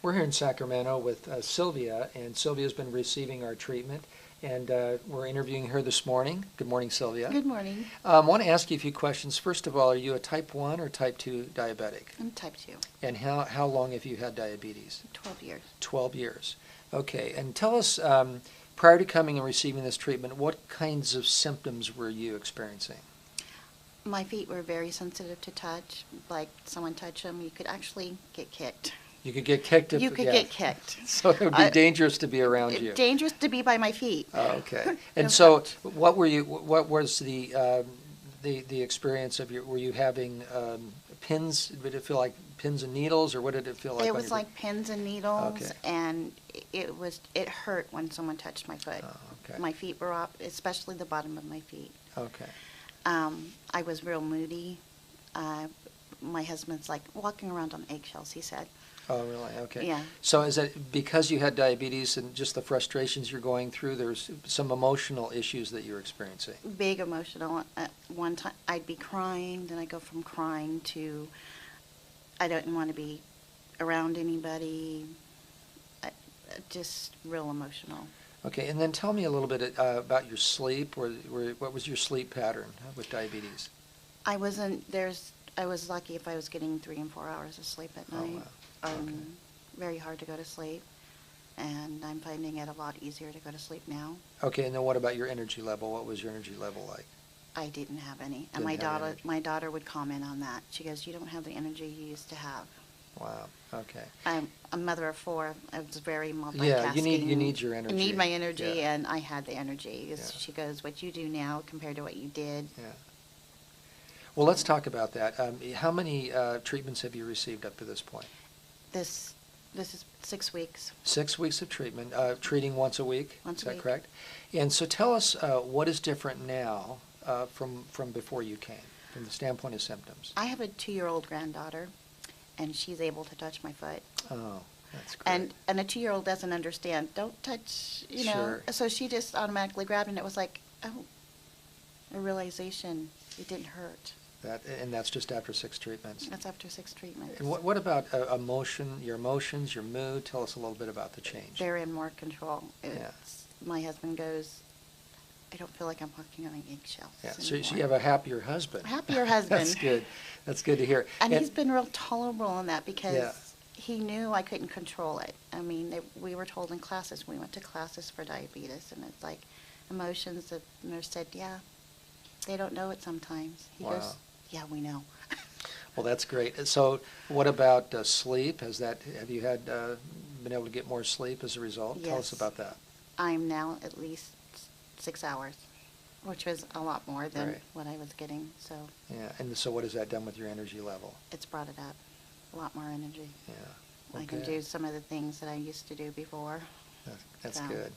We're here in Sacramento with Sylvia, and Sylvia's been receiving our treatment, and we're interviewing her this morning. Good morning, Sylvia. Good morning. I want to ask you a few questions. First of all, are you a type 1 or type 2 diabetic? I'm type 2. And how long have you had diabetes? 12 years. 12 years. Okay, and tell us, prior to coming and receiving this treatment, what kinds of symptoms were you experiencing? My feet were very sensitive to touch. Like someone touched them, you could actually get kicked. You could get kicked? You could get kicked. So it would be dangerous to be around you. Dangerous to be by my feet. Oh, okay. And so what was the experience of were you having pins? Did it feel like pins and needles, or what did it feel like? It was like pins and needles, okay. And it hurt when someone touched my foot. Oh, okay. My feet were up, especially the bottom of my feet. Okay. I was real moody. My husband's like walking around on eggshells, he said. Oh, really? Okay. Yeah. So is it because you had diabetes and just the frustrations you're going through, there's some emotional issues that you're experiencing? Big emotional. At one time, I'd be crying, then I'd go from crying to I don't want to be around anybody. Just real emotional. Okay, and then tell me a little bit about your sleep. What was your sleep pattern with diabetes? I was lucky if I was getting 3 and 4 hours of sleep at night. Oh, wow. Okay. Very hard to go to sleep, and I'm finding it a lot easier to go to sleep now. Okay, and then what about your energy level? What was your energy level like? I didn't have any, Didn't and have energy. my daughter would comment on that. She goes, "You don't have the energy you used to have." Wow. Okay. I'm a mother of 4. I was very multitasking. Yeah, you need your energy. I need my energy, Yeah. and I had the energy. Yeah. She goes, "What you do now compared to what you did." Yeah. Well, let's talk about that. How many treatments have you received up to this point? This is 6 weeks. 6 weeks of treatment, treating once a week. Once Is a that week. correct? And so tell us what is different now from before you came, from the standpoint of symptoms. I have a 2-year-old granddaughter, and she's able to touch my foot. Oh, that's great. And a 2-year-old doesn't understand. Don't touch, you know. Sure. So she just automatically grabbed, and it was like, oh, a realization. It didn't hurt. And that's just after 6 treatments. That's after 6 treatments. And what about your emotions, your mood? Tell us a little bit about the change. They're in more control. Yeah. My husband goes, I don't feel like I'm walking on eggshells Yeah, so anymore. you have a happier husband. Happier husband. That's good. That's good to hear. And he's been real tolerable on that because Yeah. he knew I couldn't control it. I mean, we were told in classes, we went to classes for diabetes, and it's like emotions. The nurse said, yeah, they don't know it sometimes. He Wow. goes, yeah, we know. Well, that's great. So what about sleep? Have you been able to get more sleep as a result? Tell us Yes. about that. I'm now at least 6 hours, which was a lot more than Right. what I was getting. So Yeah, and so what has that done with your energy level? it's brought it up, a lot more energy. Yeah. Well, I can good. do some of the things that I used to do before. That's So. good.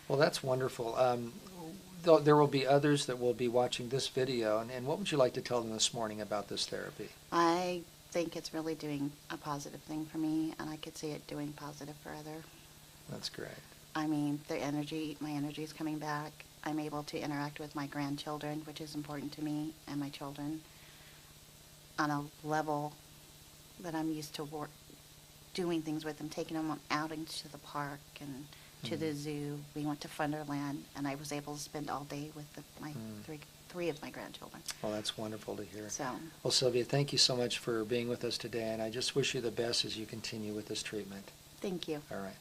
Well, that's wonderful. There will be others that will be watching this video, and what would you like to tell them this morning about this therapy? I think it's really doing a positive thing for me, and I could see it doing positive for others. That's great. I mean, my energy is coming back. I'm able to interact with my grandchildren, which is important to me, and my children on a level that I'm used to doing things with them, taking them on outings to the park and to the zoo. We went to Funderland, and I was able to spend all day with my three of my grandchildren. Well, that's wonderful to hear. So, Well, Sylvia, thank you so much for being with us today, and I just wish you the best as you continue with this treatment. thank you. All right.